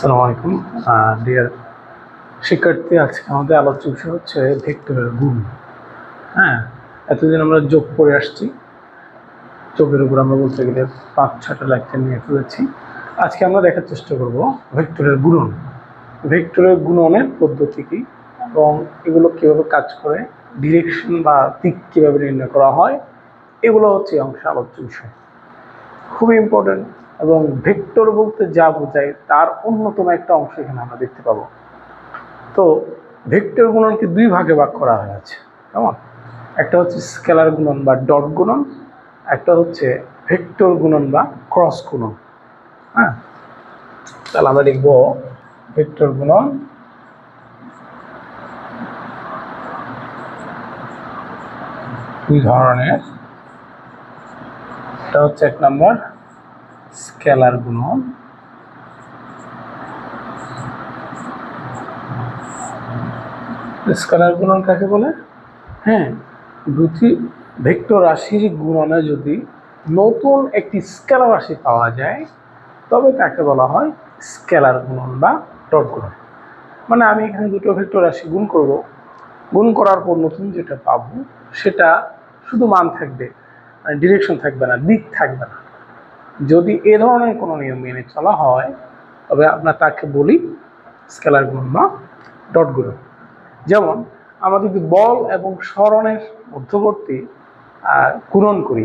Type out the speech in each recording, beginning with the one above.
আসসালামু আলাইকুম ডিয়ার শিক্ষার্থী। আজকে আমাদের আলোচ্য বিষয় হচ্ছে ভেক্টরের গুণ। হ্যাঁ, এতদিন আমরা যোগ করে আসছি, যোগের উপর আমরা বলতে গেলে 5-6টা লেকচার নিয়ে ফেলেছি। আজকে আমরা দেখার চেষ্টা করব ভেক্টরের গুণন, ভেক্টরের গুণনের পদ্ধতি কী এবং এগুলো কীভাবে কাজ করে, ডিরেকশন বা দিক কীভাবে নির্ণয় করা হয়, এগুলো হচ্ছে অংশ আলোচ্য বিষয়, খুবই ইম্পর্টেন্ট। এবং ভেক্টর বলতে যা বোঝায় তার অন্যতম একটা অংশ এখানে আমরা দেখতে পাবো। তো ভেক্টর গুণনকে দুই ভাগে ভাগ করা হয়েছে, কেমন? একটা হচ্ছে স্কেলার গুণন বা ডট গুণন, একটা হচ্ছে ভেক্টর গুণন বা ক্রস গুণন। হ্যাঁ, তাহলে আমরা লিখব ভেক্টর গুণন দুই ধরনের। এটা হচ্ছে 1 নম্বর স্কেলার গুণন, স্কেলার গুণন কাকে বলে? হ্যাঁ, দুটি ভেক্টর রাশির গুণনে যদি নতুন একটি স্কেলার রাশি পাওয়া যায় তবে তাকে বলা হয় স্কেলার গুণন বা ডট গুণন। মানে আমি এখানে দুটো ভেক্টর রাশি গুণ করব, গুণ করার পর নতুন যেটা পাবো সেটা শুধু মান থাকবে, ডিরেকশন থাকবে না, দিক থাকবে না। যদি এ ধরনের কোনো নিয়ম মেনে চলা হয় তবে আমরা তাকে বলি স্কেলার গুণন বা ডট গুণন। যেমন আমরা যদি বল এবং সরণের মধ্যবর্তী গুণন করি,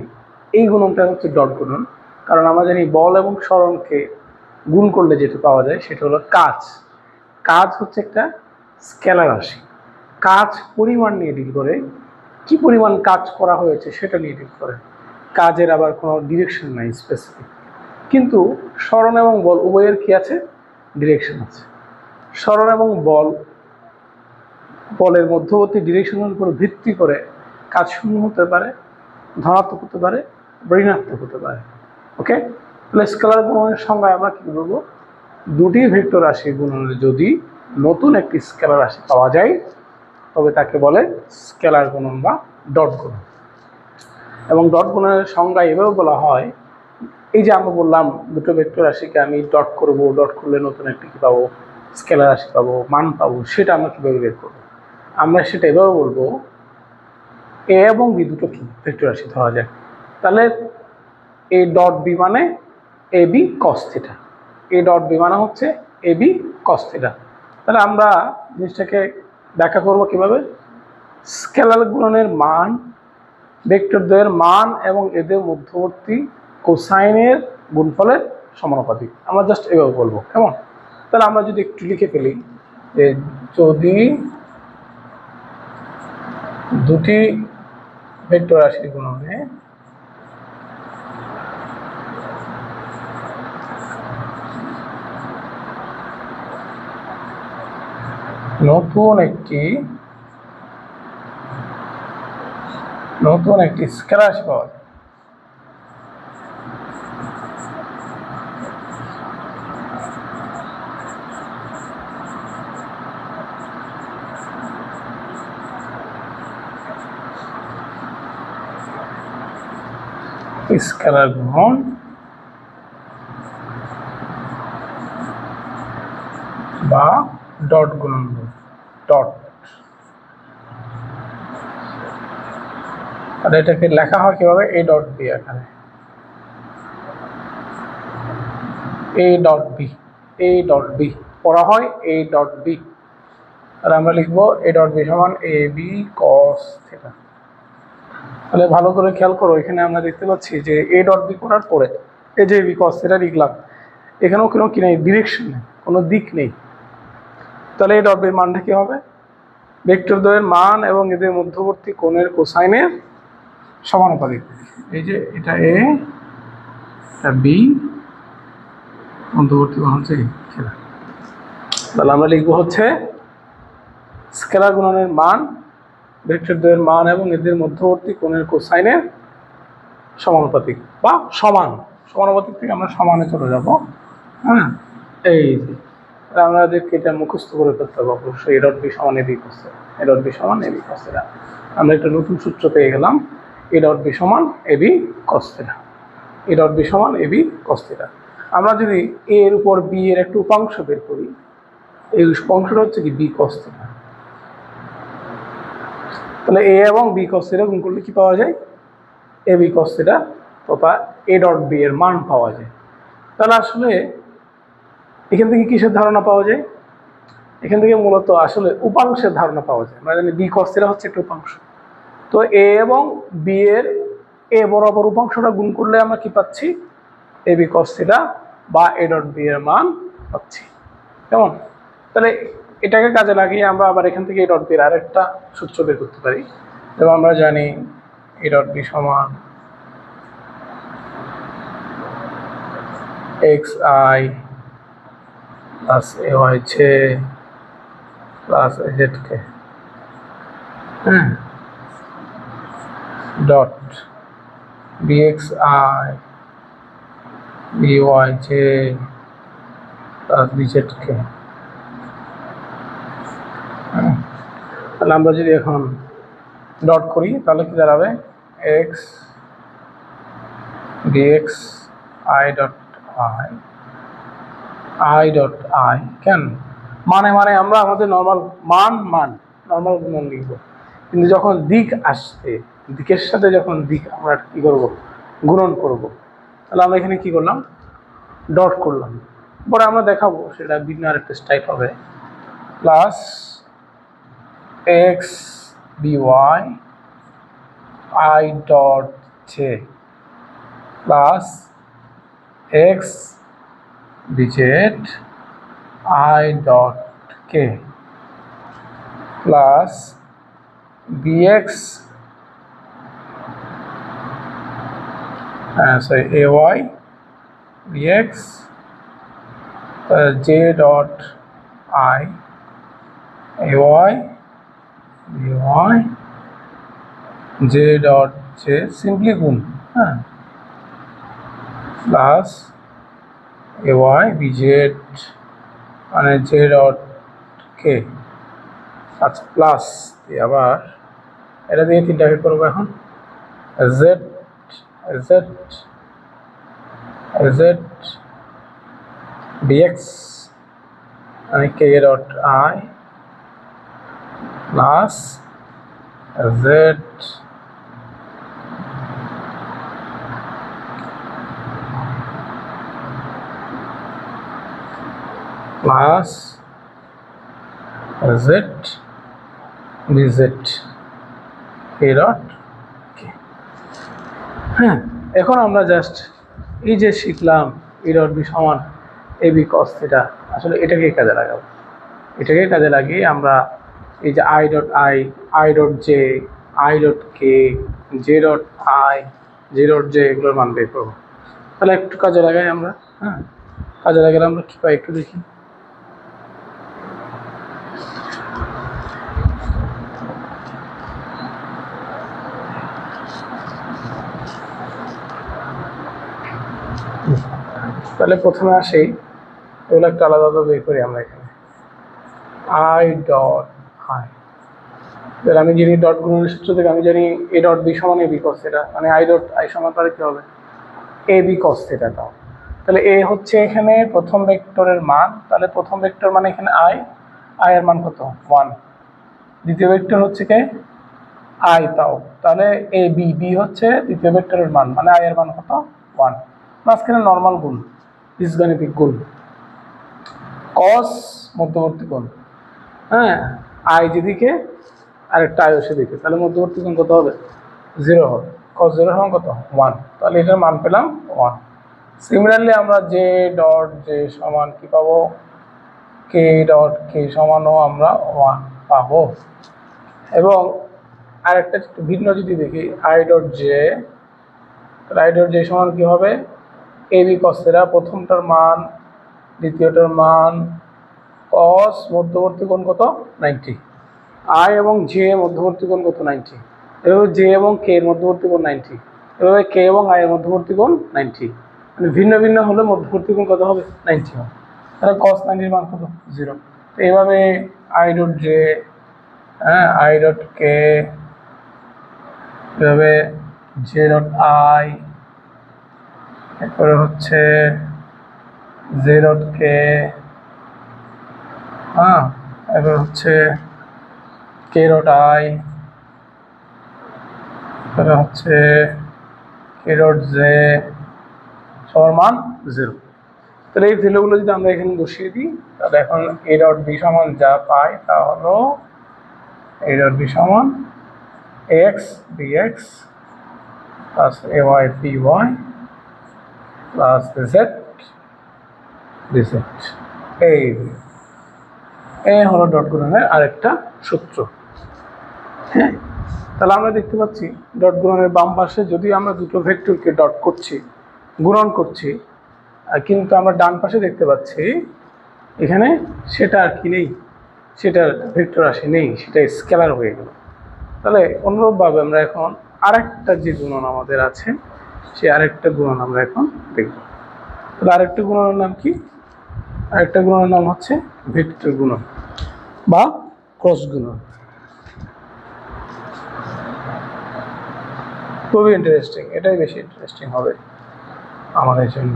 এই গুণনটা হচ্ছে ডট গুণন। কারণ আমরা জানি বল এবং সরণকে গুণ করলে যেটা পাওয়া যায় সেটা হলো কাজ। কাজ হচ্ছে একটা স্কেলার রাশি, কাজ পরিমাণ নিয়ে ডিল করে, কি পরিমাণ কাজ করা হয়েছে সেটা নিয়ে ডিল করে। কাজের আবার কোনো ডিরেকশন নাই স্পেসিফিক। কিন্তু সরণ এবং বল উভয়ের কি আছে? ডিরেকশন আছে। সরণ এবং বলের মধ্যবর্তী ডিরেকশনের উপর ভিত্তি করে কাজ শূন্য হতে পারে, ধনাত্মক হতে পারে, ঋণাত্মক হতে পারে। ওকে, তাহলে স্কেলার গুণনের সংজ্ঞায় আমরা কি বলবো? দুটি ভেক্টর রাশি গুণনে যদি নতুন একটি স্কেলার রাশি পাওয়া যায় তবে তাকে বলে স্কেলার গুণন বা ডট গুণন। এবং ডট গুণনের সংজ্ঞা এভাবে বলা হয়, এই যে আমরা বললাম দুটো ভেক্টর রাশিকে আমি ডট করব, ডট করলে নতুন একটি কি পাবো? স্কেলার রাশি পাবো, মান পাবো। সেটা আমরা কীভাবে বের করবো? আমরা সেটা এভাবে বলবো, এ এবং বি দুটো কি ভেক্টর রাশি ধরা যায়। তাহলে এ ডট বি মানে A B cos theta, A dot B মানে হচ্ছে এ বি কস থিটা। তাহলে আমরা জিনিসটাকে ব্যাখ্যা করবো কিভাবে? স্কেলার গুণনের মান ভেক্টর দ্বয়ের মান এবং এদের মধ্যবর্তী কোসাইনের গুণফলের সমানুপাতিক। আমরা জাস্ট এভাবে বলবো, কেমন? তাহলে আমরা যদি একটু লিখে ফেলি যে যদি দুটি ভেক্টর রাশির গুণনে নতুন একটি স্কেলার রাশি পাওয়া যায়, স্কেলার গুণন বা ডট গুণন। ডট, আর এটাকে লেখা হয় কিভাবে? এ ডট বি আকারে, a dot b, a dot b পড়া হয় এ ডট বি। আর আমরা লিখবো এ ডট বি সমান এ বি কস থিটা। তাহলে ভালো করে খেয়াল করো, এখানে আমরা দেখতে পাচ্ছি যে এ ডট বি করার পরে এই যে বি কস থিটা লিখলাম, এখানেও কোনো কি নেই? ডিরেকশন নেই, কোনো দিক নেই। তাহলে এ ডট বির মানটা কি হবে? ভেক্টর দ্বয়ের মান এবং এদের মধ্যবর্তী কোণের কোসাইনের সমানুপাতিক। এই যে এটা এ, এটা বি, মধ্যবর্তী কোণ হচ্ছে থিটা। তাহলে আমরা লিখবো হচ্ছে স্কেলার গুণনের মান ভেক্টর দ্বয়ের মান এবং এদের মধ্যবর্তী কোণের কোসাইনের সমানুপাতিক বা সমান। সমানুপাতিক থেকে আমরা সমানে চলে যাব। হ্যাঁ, এই যে আমাদেরকে এটা মুখস্থ করে ফেলতে হবে অবশ্যই। এ ডট বি সমান A B cos theta, A dot B সমান এ বি কস থিটা। আমরা একটা নতুন সূত্র পেয়ে গেলাম, এ ডট বি সমান A B cos theta, A dot B সমান এ বি কস থিটা। আমরা যদি এ এর উপর বি এর একটা উপাংশ বের করি, এই উপাংশটা হচ্ছে কি বি কস থিটা। তাহলে এ এবং বি কস থিটা গুণ করলে কি পাওয়া যায়? এ বি কস থিটা তথা এ ডট বি এর মান পাওয়া যায়। তাহলে আসলে এখান থেকে কিসের ধারণা পাওয়া যায়? এখান থেকে মূলত আসলে উপাংশের ধারণা পাওয়া যায়। আমরা জানি বি কস থিটা হচ্ছে একটা উপাংশ। তো এ এবং বি এর এ বরাবর উপাংশটা গুণ করলে আমরা কি পাচ্ছি? এ বি কস থিটা বা এ ডট বি এর মান পাচ্ছি। কেমন? তাহলে এটাকে কাজে লাগিয়ে আমরা আবার এখান থেকে এ ডট বি এর আরেকটা সূত্র বের করতে পারি। যেমন আমরা জানি এ ডট বি সমান X I plus A Y J plus A Z K dot B X I B Y J plus B Z K. তাহলে আমরা যদি এখন ডট করি তাহলে কি দাঁড়াবে? X dx I dot I I dot I. কেন? মানে আমরা আমাদের নর্মাল নর্মাল গুণন লিখব, কিন্তু যখন দিক আসছে, দিকের সাথে যখন দিক আমরা কি করব? গুণন করব। তাহলে আমরা এখানে কি করলাম? ডট করলাম। পরে আমরা দেখাবো সেটা ভিন্ন আরেকটা স্টাইল হবে। Plus x b y i dot j plus x b z i dot k plus b x a y b x j dot i a y b y j dot j simply গুণ, প্লাস এ ওয়াই বিজেড মানে j dot k. আচ্ছা, plus আবার এটা দিয়ে তিনটাকে করবো এখন। Z Z Z DX মানে K dot I plus Z plus Z BZ K dot K. হ্যাঁ, এখন আমরা জাস্ট এই যে শিখলাম ই ডট বি সমান এ বি কস থিটা, আসলে এটাকেই কাজে লাগাবো। এটাকে কাজে লাগিয়ে আমরা এই যে I dot I, I dot J, I dot K, J dot I, J dot J এগুলোর মান বের করবো। তাহলে একটু কাজে লাগাই আমরা। কাজে লাগালে আমরা কী পাই একটু দেখি। তাহলে প্রথমে আসি, এগুলো একটা আলাদা আলাদা বের করি আমরা এখানে। আই ডট আই, তাহলে আমি জানি ডট গুণনের সূত্র থেকে আমি জানি এ ডট বি সমান এ বি কস থিটা, মানে আই ডট আই সমান তাহলে কী হবে? এ বি কস থিটাটাও। তাহলে এ হচ্ছে এখানে প্রথম ভেক্টরের মান, তাহলে প্রথম ভেক্টর মানে এখানে আই, আই এর মান কত? 1। দ্বিতীয় ভেক্টর হচ্ছে কে? আই, তাও তাহলে এ বি, বি হচ্ছে দ্বিতীয় ভেক্টরের মান, মানে আই এর মান কত? 1। মাঝখানে নর্মাল গুণ, বীজগণিতিক গুণ, কস মধ্যবর্তী কোণ, আই যেদিকে আরেকটা আয়ও সেদিকে, তাহলে মধ্যবর্তী কোণ কত হবে? 0 হবে। কস 0 সমান কত? 1। তাহলে এটার মান পেলাম 1। সিমিলারলি আমরা জে ডট জে সমান কি পাবো? কে ডট কে সমানও আমরা 1 পাবো। এবং আরেকটা ভিন্ন যদি দেখি আই ডট জে, তাহলে আই ডট জে সমান কি হবে? এ বি কস থিটা, প্রথমটার মান, দ্বিতীয়টার মান, কস মধ্যবর্তী কোণ কত? 90। আই এবং জে মধ্যবর্তী কোণ কত? 90। এভাবে জে এবং কে এর মধ্যবর্তী কোণ 90, এভাবে কে এবং আই এর মধ্যবর্তী কোণ 90, মানে ভিন্ন ভিন্ন হলে মধ্যবর্তী কোণ কত হবে? 90 হবে। তাহলে কস 90 মান কত? 0। তো এইভাবে I dot J, I dot K, এভাবে জে ডট আই, এরপরে হচ্ছে জে ডট কে, হ্যাঁ, এবার হচ্ছে কে ডট আই, এবার হচ্ছে কে ডট জে সবার মান 0। তাহলে এই ভ্যালুগুলো যদি আমরা এখানে বসিয়ে দিই, তাহলে এখন এ ডট বি সমান যা পাই তা হলো এ ডট বি সমান এক্স ডিএক্স প্লাস এ Y P Y plus Z DZ. এই হলো ডট গুণনের আরেকটা সূত্র। হ্যাঁ, তাহলে আমরা দেখতে পাচ্ছি ডট গুণনের বাম পাশে যদি আমরা দুটো ভেক্টরকে ডট করছি, গুণন করছি, কিন্তু আমরা ডান পাশে দেখতে পাচ্ছি এখানে সেটা আর কি নেই, সেটার ভেক্টর রাশি নেই, সেটা স্কেলার হয়ে গেল। তাহলে অনুরূপভাবে আমরা এখন আরেকটা যে গুণন আমাদের আছে, সেই আরেকটা গুণন আমরা এখন দেখব। তাহলে আরেকটা গুণনের নাম কি? আরেকটা গুণনের নাম হচ্ছে ভেক্টর গুণন বা ক্রস গুণন। খুবই ইন্টারেস্টিং, এটাই বেশি ইন্টারেস্টিং হবে আমাদের জন্য।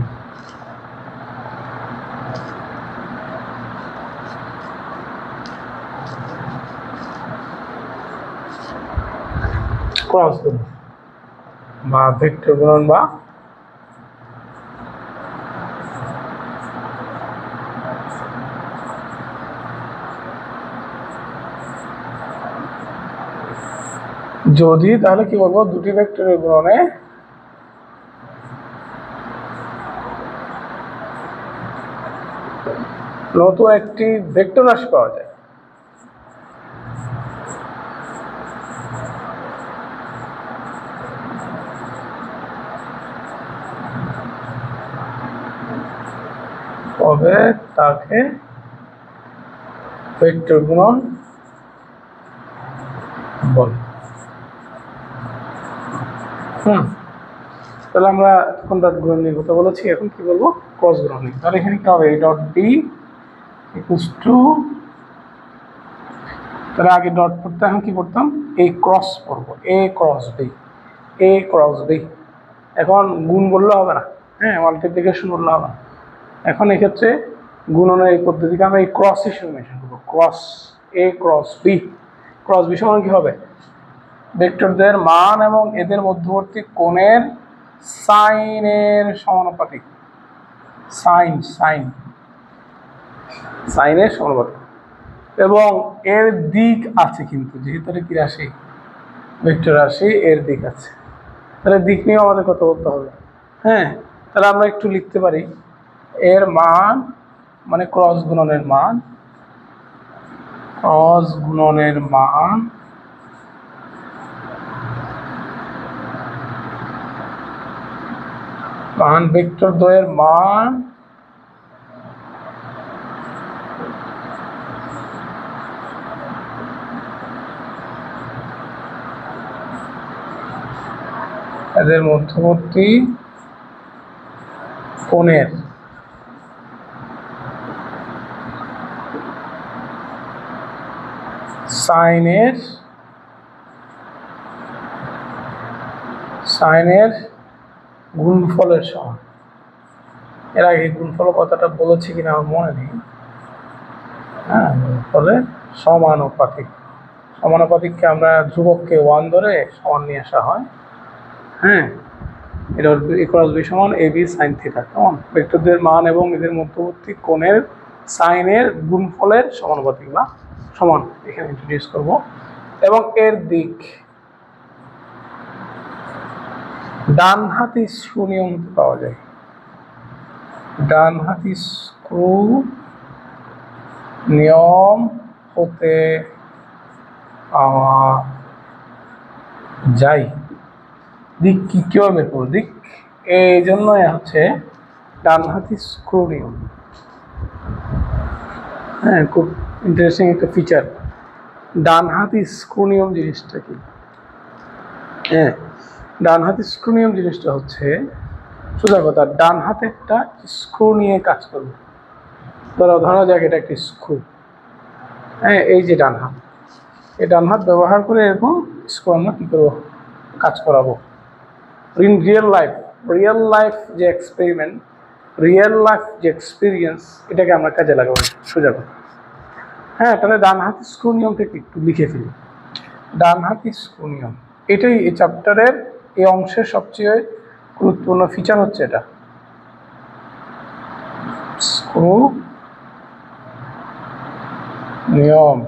ক্রস গুণন বা ভেক্টর গুণন বা যদি, তাহলে কি বলবো, দুটি ভেক্টরের গুণনে নতুন একটি ভেক্টর রাশি পাওয়া যায়। তবে তাকে ভেক্টর গুণন বলে। তাহলে আমরা এখন ডট গুণন নিয়ে কথা বলেছি, এখন কি বলবো? ক্রস গুণন নিয়ে। তাহলে এখানে কি হবে? A dot b equals to, তাহলে আগে ডট পড়তে, এখন কি করতাম? এ ক্রস পড়বো, এ ক্রস বি, এ ক্রস বি। এখন গুণ বললে হবে না, হ্যাঁ, মাল্টিপ্লিকেশন বললে হবে না। এখন এক্ষেত্রে গুণনের এই পদ্ধতিকে আমরা এই ক্রস হিসেবে মেনশন করবো। ক্রস এ ক্রস বি, ক্রস বি সমান কি হবে? ভেক্টরদের মান এবং এদের মধ্যবর্তী কোণের সাইনের সমানুপাতিক। সাইনের সমানুপাতিক এবং এর দিক আছে, কিন্তু যেহেতু এটা কি রাশি? ভেক্টর রাশি, এর দিক আছে। তাহলে দিক নিয়ে আমাদের কথা বলতে হবে। হ্যাঁ, তাহলে আমরা একটু লিখতে পারি এর মান, মানে ক্রস গুণনের মান, ক্রস গুণনের মান ভেক্টর দ্বয়ের মান এদের মধ্যবর্তী কোণের সাইনের গুণফলের সমান। এর আগে গুণফল কথাটা বলেছি কিনা আমার মনে নেই। হ্যাঁ, গুণফলের সমানুপাতিক। সমানুপাতিককে আমরা ধ্রুবককে 1 ধরে সমান নিয়ে আসা হয়। হ্যাঁ, এটা ক্রস বি সমান এ বি সাইন থিটা। কেমন? ভেক্টরদের মান এবং এদের মধ্যবর্তী কোণের সাইনের গুণফলের সমানুপাতিক বা সমান এখানে ইন্ট্রোডিউস করব। এবং এর দিক ডান হাতি স্ক্রু নিয়ম পাওয়া যায়। ডান হাতি স্ক্রু নিয়ম হতে পাওয়া যায়। দিক কি কিভাবে বের করবো? দিক এই জন্যই হচ্ছে ডান হাতি স্ক্রু নিয়ম। হ্যাঁ, খুব ইন্টারেস্টিং একটা ফিচার। ডান হাতি স্ক্রু নিয়ম জিনিসটা কি? হ্যাঁ, ডান হাতি স্ক্রু নিয়ম জিনিসটা হচ্ছে সোজা কথা, ডান হাতে একটা স্ক্রু নিয়ে কাজ করবে। ধরা যাক এটা একটা স্ক্রু। হ্যাঁ, এই যে ডান হাত, এই ডান হাত ব্যবহার করে এরকম স্ক্রু আমরা কী করবো? কাজ করাবো। ইন রিয়েল লাইফ যে এক্সপেরিমেন্ট, রিয়েল লাইফ যে এক্সপিরিয়েন্স এটাকে আমরা কাজে লাগাবো সোজা কথা। হ্যাঁ, তাহলে ডানহাতি স্ক্রু নিয়মটাকে একটু লিখে ফেলি। ডানহাতি স্ক্রু নিয়ম এটাই এই চ্যাপ্টারের এই অংশের সবচেয়ে গুরুত্বপূর্ণ ফিচার হচ্ছে এটা, স্ক্রু নিয়ম।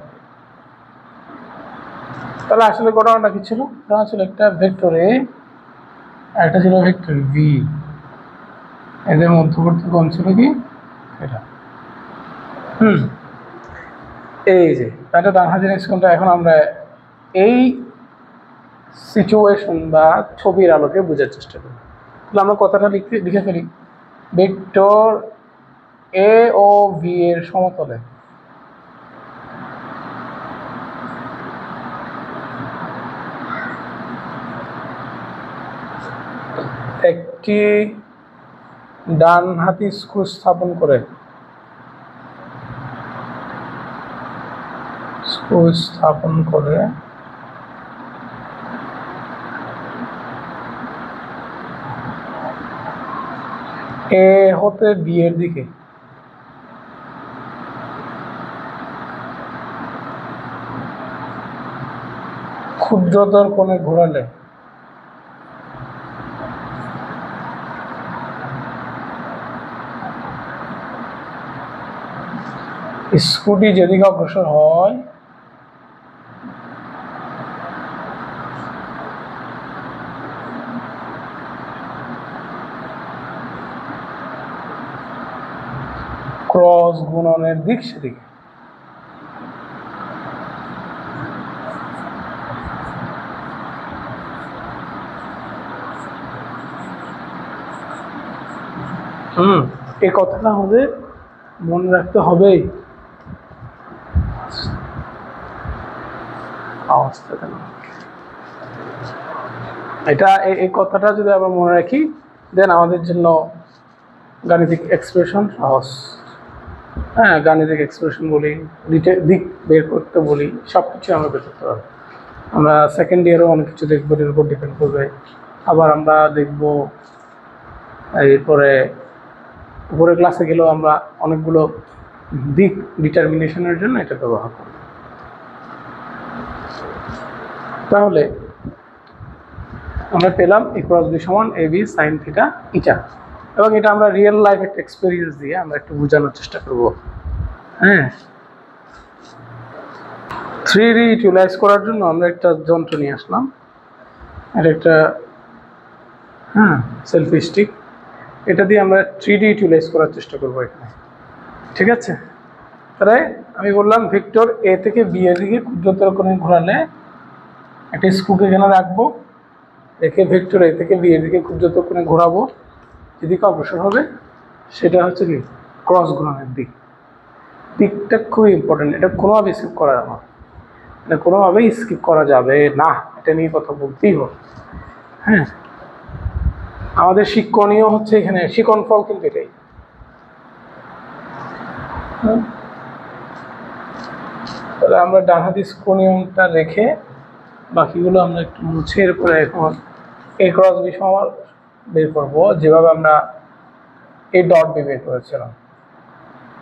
তাহলে আসলে ঘটনাটা কি ছিল? ঘটনা ছিল একটা ভেক্টর এ, একটা ছিল ভেক্টর ভি, এদের মধ্যবর্তী কোণ ছিল কি এটা। এই যে এটা ডানহাতি কোণটা। এখন আমরা এই সিচুয়েশন বা ছবির আলোকে বোঝার চেষ্টা করি। তাহলে আমরা কথাটা লিখে ফেলি। ভেক্টর এ ও ভি এর সমতলে একটি ডানহাতি স্ক্রু স্থাপন করে এ হতে বি এর দিকে ক্ষুদ্রতর কোণে ঘোরালে স্ক্রুটি যেদিকে অগ্রসর হয় ক্রস গুণনের দিক সেদিকে। এই কথাটা আমাদের মনে রাখতে হবেই। এটা এই কথাটা যদি আমরা মনে রাখি দেন আমাদের জন্য গাণিতিক এক্সপ্রেশন সহজ। হ্যাঁ, গাণিতিক এক্সপ্রেশন বলি, দিক বের করতে বলি, সব কিছু আমরা বের করতে পারবো। আমরা সেকেন্ড ইয়ারেও অনেক কিছু দেখবো, এর উপর ডিপেন্ড করবে। আবার আমরা দেখবো এরপরে উপরের ক্লাসে গেলেও আমরা অনেকগুলো দিক ডিটারমিনেশনের জন্য এটা ব্যবহার করব। তাহলে আমরা পেলাম এ ক্রস বি সমান এ বি সাইন থিটা ইটা, এবং এটা আমরা রিয়েল লাইফ একটা এক্সপিরিয়েন্স দিয়ে আমরা একটু বোঝানোর চেষ্টা করব। হ্যাঁ, 3D ইউটিলাইজ করার জন্য আমরা একটা যন্ত্র নিয়ে আসলাম। এটা একটা সেলফি স্টিক, এটা দিয়ে আমরা 3D ইউটিলাইজ করার চেষ্টা করবো এখানে। ঠিক আছে, তাহলে আমি বললাম ভেক্টর এ থেকে বি এর দিকে ক্ষুদ্রতর কোণে ঘোরালে একটা স্ক্রুকে এখানে রাখবো, রেখে ভেক্টর এ থেকে বি এর দিকে ক্ষুদ্রতর কোণে ঘোরাবো, যেদিকে অগ্রসর হবে সেটা হচ্ছে কি ক্রস গুণনের দিক। দিকটা খুবই ইম্পর্টেন্ট, এটা কোনোভাবে স্কিপ করা যাবে না, এটা কোনোভাবেই স্কিপ করা যাবে না, এটা নিয়ে কথা বলতেই হবে। হ্যাঁ, আমাদের শিক্ষণীয় হচ্ছে এখানে শিক্ষণ ফল কিন্তু এটাই। তাহলে আমরা ডানহাতি স্ক্রু নিয়মটা রেখে বাকিগুলো আমরা একটু মুছে এরপরে এখন এ ক্রস বি সমান বের করবো, যেভাবে আমরা এই ডট বি বের করেছিলাম।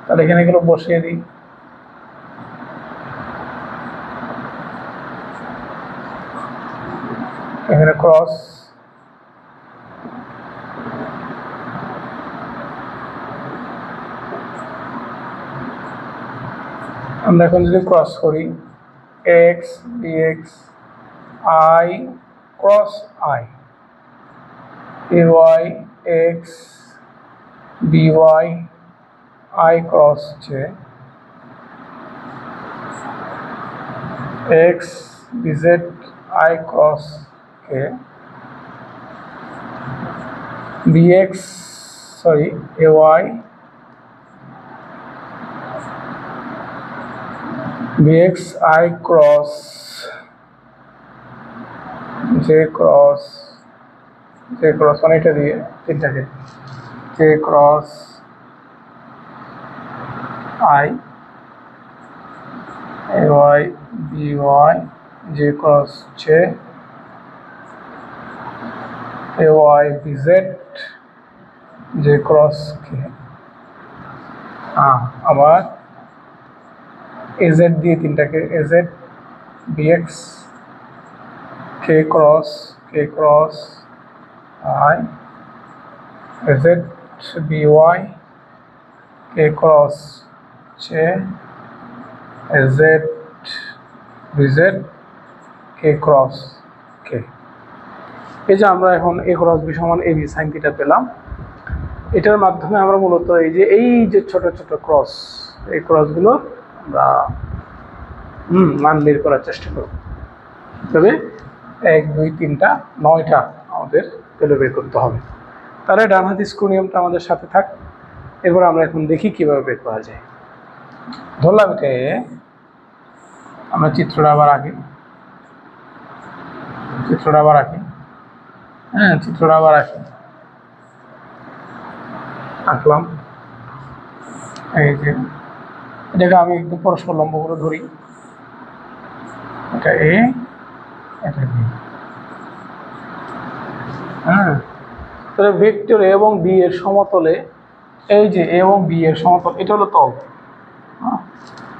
তাহলে এখানে এগুলো বসিয়ে দিই। এখানে ক্রস, আমরা এখন যদি ক্রস করি x dx i cross I, a y x b y i cross j, x b z i cross k, b x sorry a y b x i cross j cross মানে এটা দিয়ে তিনটাকে j cross I a y b Y j cross j a y b z j cross k, আবার a z দিয়ে তিনটাকে a z b x k cross i a z b y k cross j a z b z k cross কে। এই যে আমরা এখন এ cross B সমান A B sine theta পেলাম, এটার মাধ্যমে আমরা মূলত এই যে ছোট ছোট ক্রস, এই ক্রসগুলো আমরা মান বের করার চেষ্টা করব। তবে 1 2 3টা 9টা আমাদের পেলে বের করতে হবে। তাহলে ডান হাতি স্ক্রু নিয়মটা আমাদের সাথে থাক। এরপর আমরা এখন দেখি কিভাবে বের করা যায়। ধরলাম এটা, আমরা চিত্রটা আবার আঁকি, হ্যাঁ চিত্রটা আবার আঁকলাম। এই যে এটাকে আমি একদম পরস্পর লম্ব করে ধরি, এটা এ এটা বি। হ্যাঁ, তাহলে ভেক্টর এ এবং বি এর সমতলে, এই যে এ এবং বি এর সমতল, এটা হলো তল।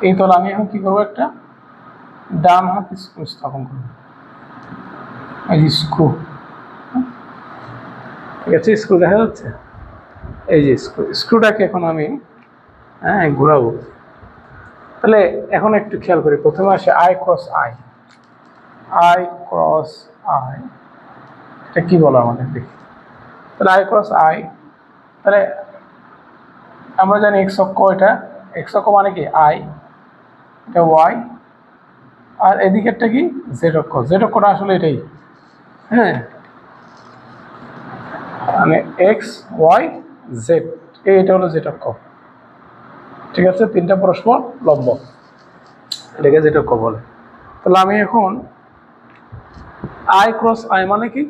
এই তল আমি এখন কি করবো, একটা ডান হাত স্ক্রু স্থাপন করবো। এই যে স্ক্রু, ঠিক আছে, স্ক্রু দেখা যাচ্ছে, এই যে স্ক্রুটাকে এখন আমি ঘোরাবো। তাহলে এখন একটু খেয়াল করি, প্রথমে আসে আই ক্রস আই, এটা কি বলো আমাদের দেখি। তাহলে আই ক্রস আই, তাহলে আমরা জানি এক্স অক্ষ, এটা এক্স অক্ষ মানে কি আই, এটা ওয়াই, আর এদিকেরটা কি জেড অক্ষ। জেড অক্ষটা আসলে এটাই, হ্যাঁ মানে এক্স ওয়াই জেড, এটা হলো জেড অক্ষ। ঠিক আছে, তিনটা পরস্পর লম্ব, এটাকে জেড অক্ষ বলে। তাহলে আমি এখন আই ক্রস আই মানে কি,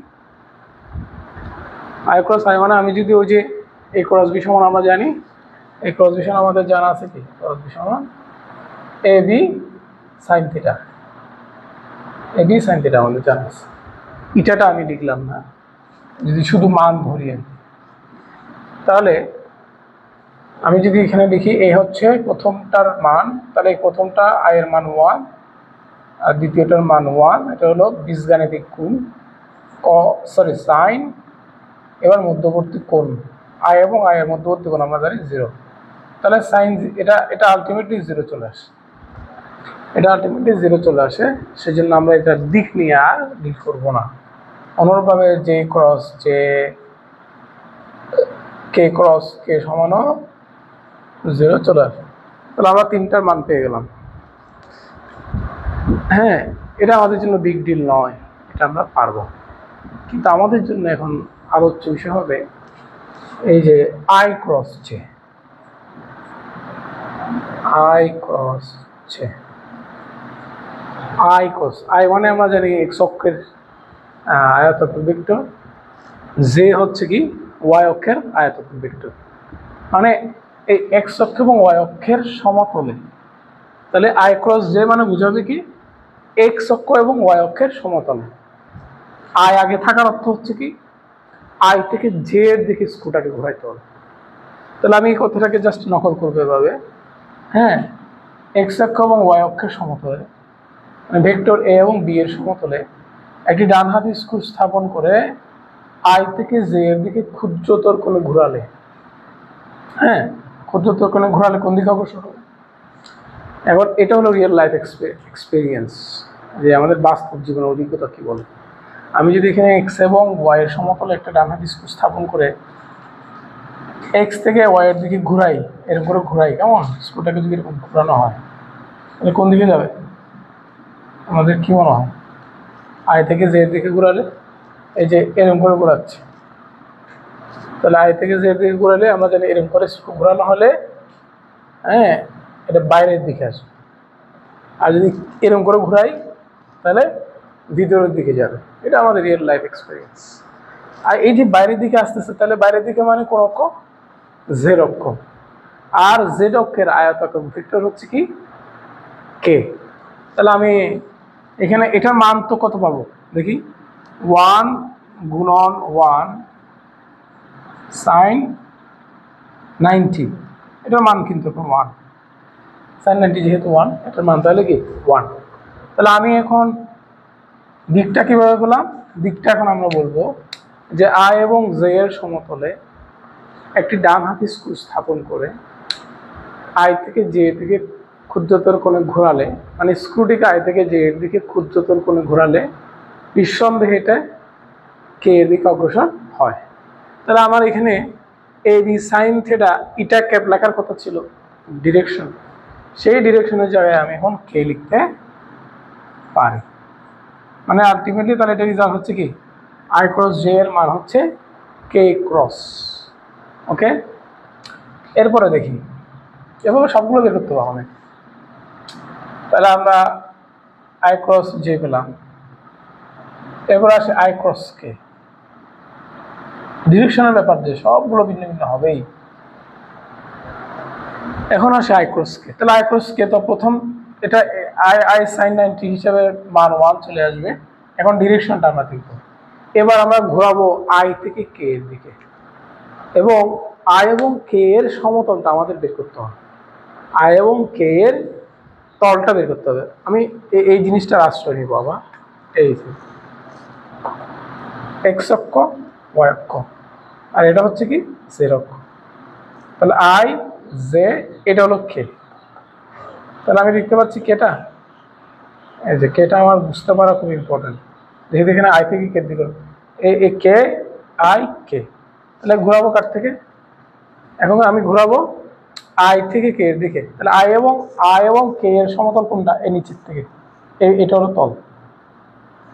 আই ক্রস আই মানে আমি যদি ওই যে এই ক্রস বি সমান আমরা জানি, এই ক্রস বি সমান আমাদের জানা আছে কি, ক্রস বি সমান A B sine theta, A B sine theta আমাদের জানা আছে। ইটাটা আমি লিখলাম না, যদি শুধু মান ধরি আর কি। তাহলে আমি যদি এখানে লিখি এ হচ্ছে প্রথমটার মান, তাহলে এই প্রথমটা আই এর মান 1 আর দ্বিতীয়টার মান 1, এটা হলো বীজগাণিতিক কোণ সাইন। এবার মধ্যবর্তী কোণ আই এবং আই এর মধ্যবর্তী কোণ আমরা জানি 0, তাহলে সাইন এটা আলটিমেটলি 0 চলে আসে, সেজন্য আমরা এটার দিক নিয়ে আর ডিল করবো না। অনুরূপভাবে যে ক্রস যে কে ক্রস কে সমানও 0 চলে আসে। তাহলে আমরা তিনটার মান পেয়ে গেলাম। হ্যাঁ, এটা আমাদের জন্য বিগ ডিল নয়, এটা আমরা পারবো, কিন্তু আমাদের জন্য এখন আলোচ্য বিষয় হবে এই যে আই ক্রস জে, আই মানে আমরা জানি এক্স অক্ষের আয়তাকার ভেক্টর, জে হচ্ছে কি ওয়াই অক্ষের আয়তাকার ভেক্টর, মানে এই এক্স অক্ষ এবং ওয়াই অক্ষের সমতলে। তাহলে আই ক্রস জে মানে বুঝাবে কি এক্স অক্ষ এবং ওয়াই অক্ষের সমতলে। আই আগে থাকার অর্থ হচ্ছে কি আই থেকে জে এর দিকে স্ক্রুটাকে ঘোরাইতে হবে। তাহলে আমি এই কথাটাকে জাস্ট নকল করবো এভাবে, হ্যাঁ এক্স অক্ষ এবং ওয়াই অক্ষের সমতলে, মানে ভেক্টর এ এবং বি এর সমতলে একটি ডান হাতি স্ক্রু স্থাপন করে আই থেকে জে এর দিকে ক্ষুদ্রতর কোণে ঘোরালে, হ্যাঁ ক্ষুদ্রতর কোণে ঘোরালে কোন দিকে অগ্রসর হবে। এখন এটা হলো রিয়েল লাইফ এক্সপিরিয়েন্স, যে আমাদের বাস্তব জীবনের অভিজ্ঞতা কি বলে। আমি যদি এখানে এক্স এবং ওয়াই এর সমতলে একটা ডান হাতি স্ক্রু স্থাপন করে এক্স থেকে ওয়াই এর দিকে ঘুরাই, এরকম করে ঘুরাই, কেমন স্ক্রুটাকে যদি এরকম ঘোরানো হয় তাহলে কোন দিকে যাবে আমাদের কি মনে হয়? আই থেকে জে এর দিকে ঘোরালে, এই যে এরকম করে ঘোরাচ্ছে, তাহলে আই থেকে জে এর দিকে ঘোরালে আমরা জানি এরকম করে স্ক্রু ঘোরানো হলে হ্যাঁ এটা বাইরের দিকে আসবে, আর যদি এরকম করে ঘোরাই তাহলে ভিতরের দিকে যাবে। এটা আমাদের রিয়েল লাইফ এক্সপিরিয়েন্স। আর এই যে বাইরের দিকে আসতেছে, তাহলে বাইরের দিকে মানে কোন অক্ষ, জেড অক্ষ, আর জেড অক্ষের আয়তাকার ভেক্টর হচ্ছে কি কে। তাহলে আমি এখানে এটার মান তো কত পাবো দেখি, 1 গুণন 1 সাইন 90, এটার মান কিন্তু এখন 1, sin 90 যেহেতু 1, এটার মান তাহলে কি 1। তাহলে আমি এখন দিকটা কিভাবে পেলাম? দিকটা এখন আমরা বলবো যে I এবং J এর সমতলে একটি ডান হাতি স্ক্রু স্থাপন করে I থেকে J থেকে ক্ষুদ্রতর কোণে ঘোরালে, মানে স্ক্রুটিকে I থেকে J এর দিকে ক্ষুদ্রতর কোণে ঘোরালে নিঃসন্দেহে এটা K এর দিকে অগ্রসর হয়। তাহলে আমার এখানে AB sin থিটা ইটা ক্যাপ লেখার কথা ছিল ডিরেকশন, সেই ডিরেকশনের জায়গায় আমি এখন K লিখতে পারি। মানে আলটিমেটলি তাহলে এটা রেজাল্ট হচ্ছে কি I ক্রস J এর মান হচ্ছে K ক্রস। ওকে, এরপরে দেখি এভাবে সবগুলো বের করতে পারবো না। তাহলে আমরা I ক্রস J পেলাম, এরপর আসে I ক্রস K। ডিরেকশনের ব্যাপার যে সবগুলো ভিন্ন ভিন্ন হবেই। এখন আসে I ক্রস K। তাহলে I ক্রস K তো প্রথম এটা I sin 90 হিসাবে মান 1 চলে আসবে। এখন ডিরেকশনটা আমরা দেখব। এবার আমরা ঘোরাবো I থেকে K এর দিকে এবং I এবং K এর সমতলটা আমাদের বের করতে হবে। I এবং K এর তলটা বের করতে হবে। আমি এই জিনিসটার আশ্রয় নিব আবার, এই x অক্ষ y অক্ষ আর এটা হচ্ছে কি z অক্ষ। তাহলে I J এটা হলো K। তাহলে আমি দেখতে পাচ্ছি কেটা, এই যে কেটা আমার বুঝতে পারা খুব ইম্পর্টেন্ট। যেহেতু এখানে I থেকে K দিকে এই K I K, তাহলে ঘোরাবো কার থেকে? এখন আমি ঘোরাবো I থেকে K এর দিকে। তাহলে I এবং K এর সমতল কোনটা? এই নিচের থেকে, এটা হলো তল।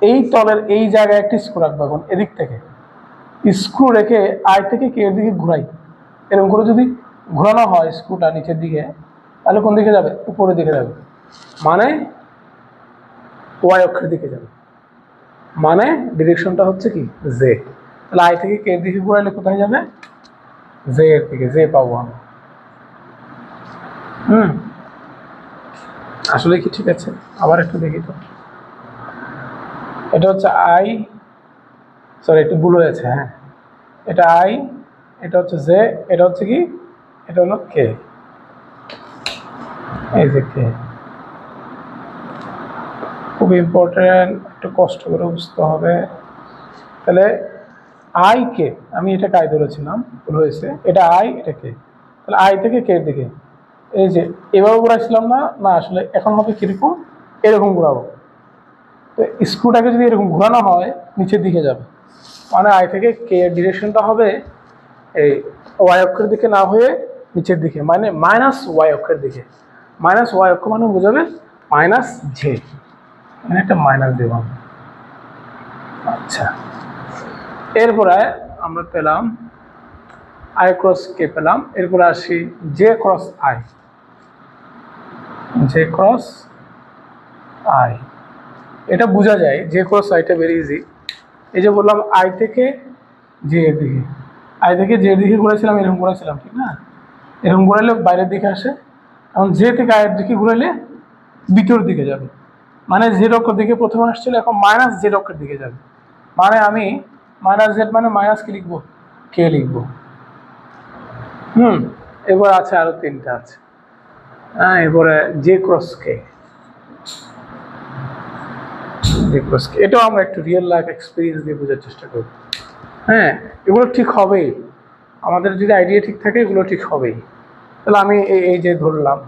এই তলের এই জায়গায় একটি স্ক্রু রাখবো। এখন এদিক থেকে স্ক্রু রেখে I থেকে K এর দিকে ঘুরাই। এরকম করে যদি ঘোরানো হয় স্ক্রুটা নিচের দিকে, তাহলে কোন দিকে যাবে? উপরের দিকে যাবে, মানে y অক্ষের দিকে যাবে, মানে ডিরেকশনটা হচ্ছে কি Z। তাহলে I থেকে K এর দিকে ঘুরাইলে কোথায় যাবে? Z এর দিকে, Z পাবো আমরা। আসলে কি ঠিক আছে? আবার একটু দেখি তো। এটা হচ্ছে I, সরি একটু ভুল হয়েছে, হ্যাঁ এটা I, এটা হচ্ছে J, এটা হচ্ছে কি, এটা হলো K, এই যে K। খুব ইম্পর্টেন্ট, একটু কষ্ট করে বুঝতে হবে। তাহলে I K, আমি এটা কাই ধরেছিলাম, ভুল হয়েছে, এটা I, এটা K। তাহলে I থেকে K এর দিকে এই যে এভাবে ঘুরাইছিলাম না, না আসলে এখন হবে কিরকম, এরকম ঘুরাবো। তো স্ক্রুটাকে যদি এরকম ঘোরানো হয় নিচের দিকে যাবে, মানে I থেকে K এর ডিরেকশনটা হবে এই y অক্ষের দিকে না হয়ে নিচের দিকে, মানে মাইনাস y অক্ষের দিকে। মাইনাস y অক্ষ মানে বোঝাবে মাইনাস J, মানে একটা মাইনাস দেব। আচ্ছা, এরপরে আমরা পেলাম I ক্রস K পেলাম। এরপরে আসি J cross I। J cross I এটা বোঝা যায়, J ক্রস I টা ভেরি ইজি। এই যে বললাম I থেকে J এর দিকে, I থেকে J এর দিকে ঘুরেছিলাম, এরকম ঘুরেছিলাম ঠিক না? এরকম ঘুরাইলে বাইরের দিকে আসে। এখন J থেকে I এর দিকে ঘুরাইলে ভিতর দিকে যাবে, মানে Z অক্ষের দিকে প্রথমে আসছিল, এখন মাইনাস Z অক্ষের দিকে যাবে, মানে আমি মাইনাস Z মানে মাইনাস কি লিখবো? K লিখবো। এবার আছে আরো তিনটা আছে। হ্যাঁ, এবারে J ক্রস K। এটাও আমরা একটু রিয়েল লাইফ এক্সপিরিয়েন্স দিয়ে বোঝার চেষ্টা করব। হ্যাঁ, এগুলো ঠিক হবেই, আমাদের যদি আইডিয়া ঠিক থাকে এগুলো ঠিক হবেই। তাহলে আমি এই যে ধরলাম,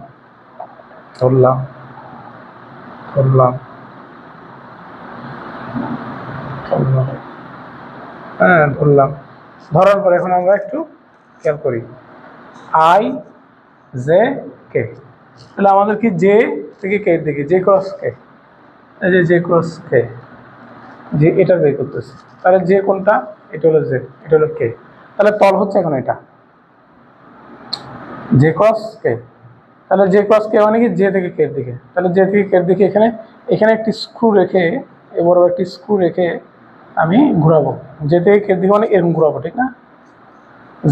হ্যাঁ ধরলাম, ধরার পর এখন আমরা একটু খেয়াল করি I J K। তাহলে আমাদের কি J থেকে K এর দিকে J ক্রস K, এই যে J ক্রস K, যে এটা বের করতেছে। তাহলে J কোনটা? এটা হলো J, এটা হলো K। তাহলে তল হচ্ছে এখন এটা J ক্রস K। তাহলে J ক্রস K মানে কি J থেকে K এর দিকে। তাহলে J থেকে K এর দিকে এখানে একটি স্ক্রু রেখে, এবার একটি স্ক্রু রেখে আমি ঘোরাবো J থেকে K এর দিকে, মানে এরকম ঘোরাবো ঠিক না?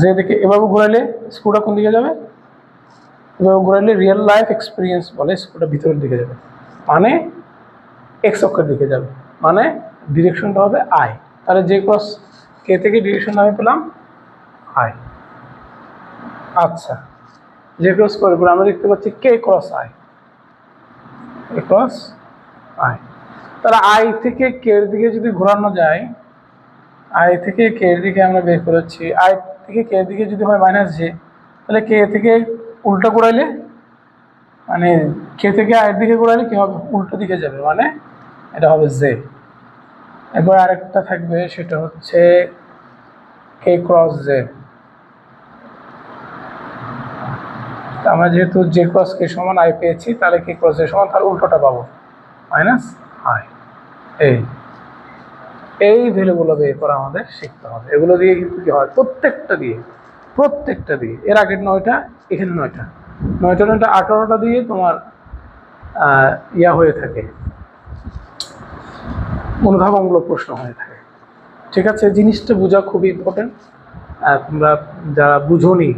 J থেকে এভাবে ঘোরালে স্ক্রুটা কোন দিকে যাবে? এভাবে ঘোরালে রিয়েল লাইফ এক্সপিরিয়েন্স বলে স্ক্রুটা ভিতরের দিকে যাবে, মানে X অক্ষের দিকে যাবে, মানে ডিরেকশনটা হবে I। তাহলে J ক্রস K থেকে ডিরেকশন আমি পেলাম I। আচ্ছা, যে ক্রস করে আমরা দেখতে পাচ্ছি K cross I, A cross I. তাহলে আই থেকে কে এর দিকে যদি ঘোরানো যায়, আই থেকে কে এর দিকে আমরা বের করেছি, আই থেকে কে এর দিকে যদি হয় মাইনাস জে, তাহলে কে থেকে উল্টো ঘোরাইলে মানে কে থেকে আই এর দিকে ঘোরাইলে কি হবে, উল্টো দিকে যাবে, মানে এটা হবে জে। এবার আরেকটা থাকবে, সেটা হচ্ছে কে ক্রস জে। আমরা যেহেতু জে ক্রস কে সমান আই পেয়েছি, তাহলে কে ক্রস জে সমান তার উল্টোটা পাবো, মাইনাস আই। এই ভ্যালুগুলো বের করা আমাদের শিখতে হবে। এগুলো দিয়ে কিন্তু কি হয়, প্রত্যেকটা দিয়ে এর আগের 9টা, এখানে 9টা 18টা দিয়ে তোমার ইয়া হয়ে থাকে, অনুধাবনমূলক প্রশ্ন হয়ে থাকে। ঠিক আছে, জিনিসটা বোঝা খুবই ইম্পর্টেন্ট। তোমরা যারা বুঝোনি,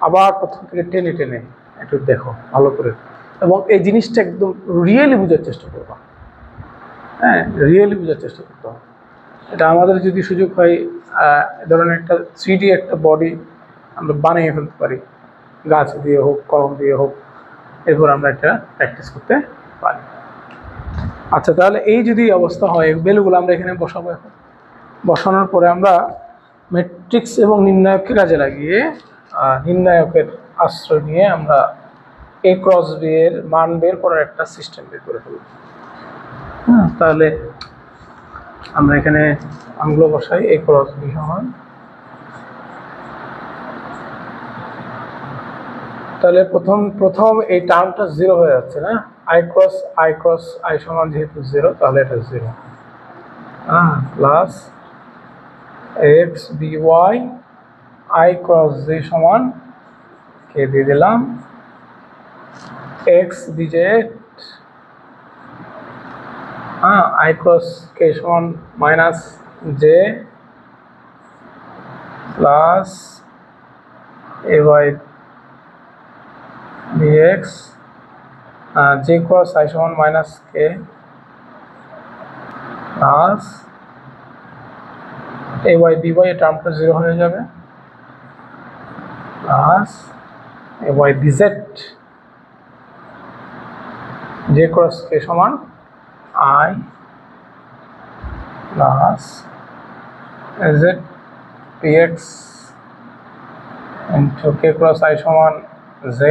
আবার প্রথম থেকে টেনে টেনে একটু দেখো ভালো করে, এবং এই জিনিসটা একদম রিয়েলি বোঝার চেষ্টা করবা। হ্যাঁ, রিয়েলি বোঝার চেষ্টা করতে হবে। এটা আমাদের যদি সুযোগ হয়, ধরনের একটা 3D একটা বডি আমরা বানিয়ে ফেলতে পারি, গাছ দিয়ে হোক, কলম দিয়ে হোক, এরপর আমরা এটা প্র্যাকটিস করতে পারি। আচ্ছা, তাহলে এই যদি অবস্থা হয়, ভ্যালুগুলো আমরা এখানে বসাবো। এখন বসানোর পরে আমরা ম্যাট্রিক্স এবং নির্ণায়ককে কাজে লাগিয়ে নির্ণায়কের আশ্রয় নিয়ে আমরা এ ক্রস বি এর মান বের করার একটা সিস্টেম বের করে ফেলব। তাহলে আমরা এখানে মানগুলো বসাই। এ ক্রস বি সমান, তাহলে প্রথম এই টার্মটা 0 হয়ে যাচ্ছে না, আই ক্রস আই সমান যেহেতু 0, তাহলে এটা 0 plus X B Y I cross J সমান কে দিয়ে দিলাম X B Z I cross K সমান minus J plus A Y dx j cross I সমান minus K plus ay dy, এই টার্মটা 0 হয়ে যাবে, plus ay dz j cross k সমান I plus az px into k cross I সমান z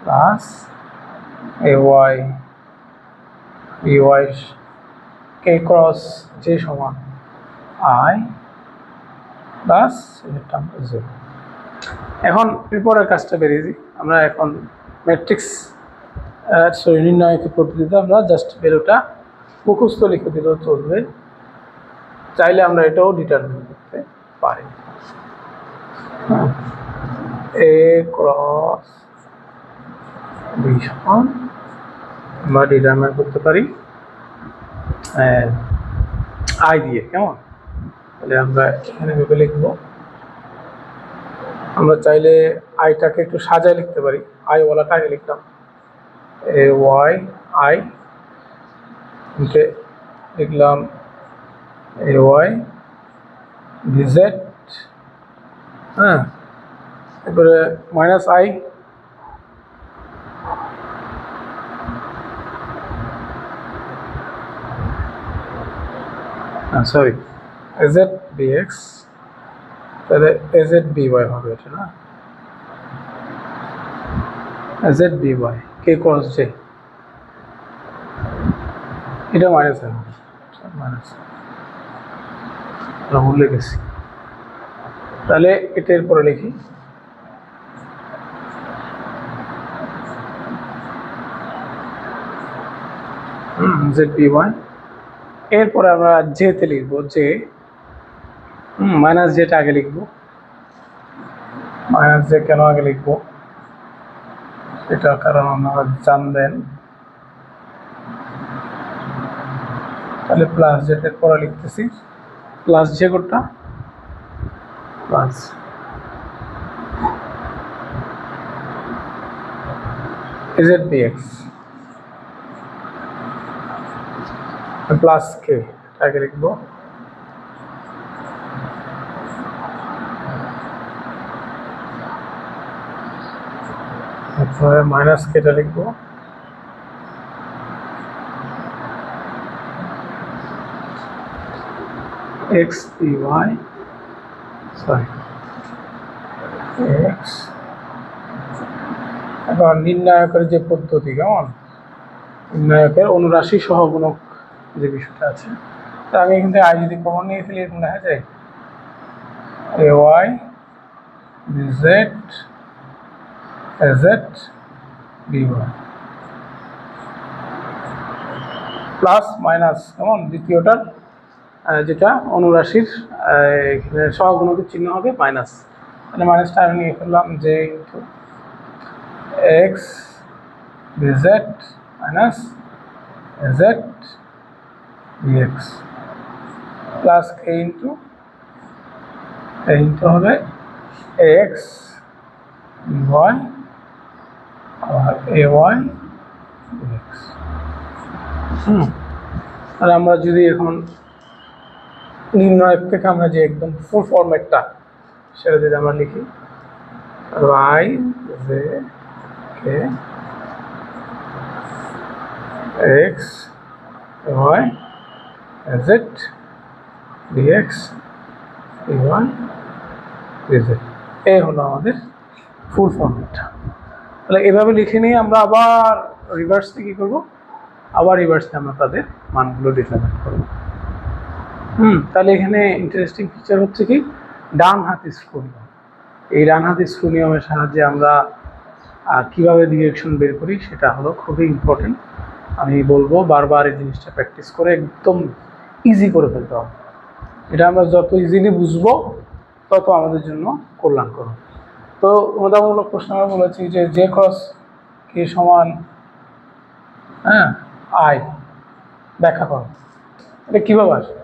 plus ay by k cross j সমান I plus z। এখন এরপরের কাজটা বেরিয়ে দিই আমরা। এখন ম্যাট্রিক্স নির্ণায়কের পদ্ধতিতে আমরা জাস্ট ভ্যালুটা মুখস্থ লিখে দিলেও চলবে, চাইলে আমরা এটাও ডিটারমিন করতে পারি। এ ক্রস বি সমান আমরা ডিটারমিন করতে পারি আই দিয়ে। কেমন? তাহলে আমরা এখানে ভেবে লিখব, আমরা চাইলে আইটাকে একটু সাজায় লিখতে পারি। আই ওয়ালাটা আগে লিখলাম, এ ওয়াই আই লিখলাম এ ওয়াই ডিজেড, এরপরে minus i sorry a z b x, তাহলে এজেড বিওয়াই হবে এটা না, a z b y k cross j, এটা মাইনাস হবে, মাইনাস ভুলে গেছি। তাহলে এটা এরপরে লিখি জেড বিওয়াই, এরপরে আমরা জেতে লিখবো জে, মাইনাস জেটা আগে লিখবো। মাইনাস জে কেন আগে লিখবো সেটার কারণ আপনারা জানবেন। তাহলে প্লাস জেটের পরে লিখতেছি প্লাস জে কোডটা plus a z b x plus k আগে লিখবো, এরপরে মাইনাস কেটে লিখবো, x p y, sorry x. এখন নির্ণায়কের যে পদ্ধতি, কেমন নির্ণায়কের অনুরাশি সহগুণক যে বিষয়টা আছে, তা আমি এখান থেকে আই যদি কমন নিয়ে ফেলি এরকম দেখা যায় A Y BZ AZ B Y plus minus, কেমন দ্বিতীয়টার যেটা অনুরাশির এখানে সহগুণকের চিহ্ন হবে মাইনাস, মানে মাইনাসটা আমি নিয়ে ফেললাম যে into X BZ minus AZ DX plus A into হবে এক্স ওয়াই আর এ ওয়াই ডিএক্স। আর আমরা যদি এখন নির্ণায়ক থেকে আমরা যে একদম ফুল ফরম্যাটটা সেটা যদি আমরা লিখি y j k x y z d x y z, এই হলো আমাদের ফুল ফরম্যাটটা। তাহলে এভাবে লিখে নিয়ে আমরা আবার রিভার্সে কী করবো, আবার রিভার্সে আমরা তাদের মানগুলো ডিটারমাইন করবো। তাহলে এখানে ইন্টারেস্টিং ফিচার হচ্ছে কি ডান হাত স্ক্রু নিয়ম। এই ডান হাত স্ক্রু নিয়মের সাহায্যে আমরা কিভাবে ডিরেকশন বের করি সেটা হলো খুবই ইম্পর্টেন্ট। আমি বলবো বারবার এই জিনিসটা প্র্যাকটিস করে একদম ইজি করে ফেলতে হবে। এটা আমরা যত ইজিলি বুঝবো তত আমাদের জন্য কল্যাণকর। তো উদাহরণমূলক প্রশ্ন আমরা বলেছি যে জে ক্রস কে সমান আই, ব্যাখ্যা করো। এটা কীভাবে আসে,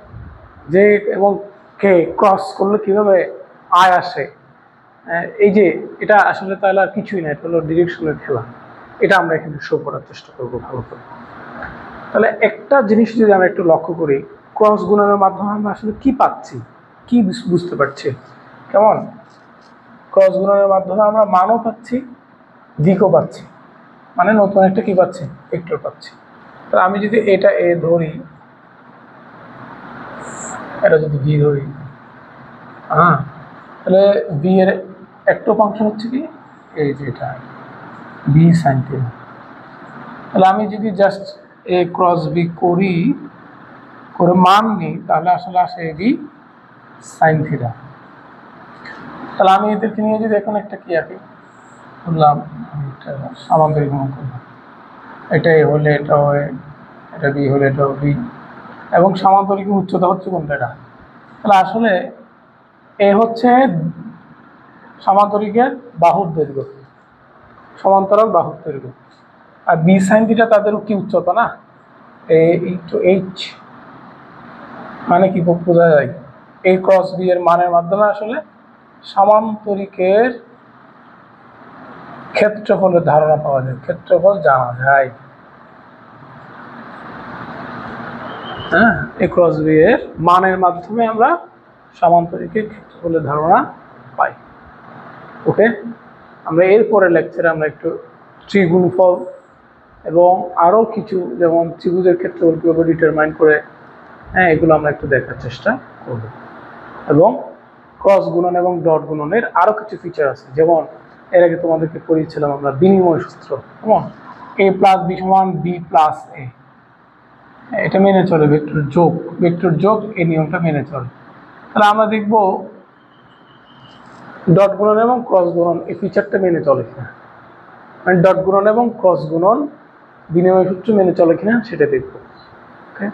যে এবং কে ক্রস করলে কীভাবে আয় আসে? এই যে এটা আসলে তাহলে আর কিছুই না, এটা হলো ডিরেকশনের খেলা। এটা আমরা এখানে শো করার চেষ্টা করবো ভালো করে। তাহলে একটা জিনিস যদি আমরা একটু লক্ষ্য করি, ক্রস গুণনের মাধ্যমে আমরা আসলে কি পাচ্ছি, কি বুঝতে পারছি, কেমন ক্রস গুণনের মাধ্যমে আমরা মানও পাচ্ছি, দিকও পাচ্ছি, মানে নতুন একটা কি পাচ্ছি, ভেক্টর পাচ্ছি। তাহলে আমি যদি এটা এ ধরি, এটা যদি ভি ধরি, তাহলে ভি এর একটা ফাংশন হচ্ছে কি এই যে এটা বি সাইন থিটা। তাহলে আমি যদি জাস্ট এ ক্রস বি করি, করে মান নিই, তাহলে আসলে আসে এ বি সাইন থিটা। তাহলে আমি এদেরকে নিয়ে যদি এখন একটা কি আঁকি, বললাম সামান্তরিক গুণ করলাম, এটা এ হলে এটা হয়, এটা বি হলে এটা বি, এবং সামান্তরিক উচ্চতা হচ্ছে কোনটা, এটা। তাহলে আসলে এ হচ্ছে সামান্তরিকের বাহুর দৈর্ঘ্য, সমান্তরাল বাহুর দৈর্ঘ্য, আর বি সাইন থিটা তাদেরও কি উচ্চতা না, এ ইন্টু এইচ, মানে কি বোঝা যায় এই ক্রস বি এর মানের মাধ্যমে আসলে সামান্তরিকের ক্ষেত্রফলের ধারণা পাওয়া যায়, ক্ষেত্রফল জানা যায়। এই ক্রস বি এর মানের মাধ্যমে আমরা সামান্তরিকের ক্ষেত্রফলের ধারণা পাই। ওকে, আমরা এরপরে লেকচারে আমরা একটু ত্রিগুণফল এবং আরও কিছু, যেমন ত্রিভুজের ক্ষেত্রফল কীভাবে ডিটারমাইন করে, এগুলো আমরা একটু দেখার চেষ্টা করব। এবং ক্রস গুণন এবং ডট গুণনের আরও কিছু ফিচার আছে, যেমন এর আগে তোমাদেরকে পড়িয়েছিলাম আমরা বিনিময় সূত্র, কেমন এ প্লাস বি সমান বি প্লাস এ, এটা মেনে চলে, ভেক্টর যোগ এই নিয়মটা মেনে চলে। তাহলে আমরা দেখব ডট গুণন এবং ক্রস গুণন এই ফিচারটা মেনে চলে কিনা, মানে ডট গুণন এবং ক্রস গুণন বিনিময় সূত্র মেনে চলে কিনা সেটা দেখব। ওকে।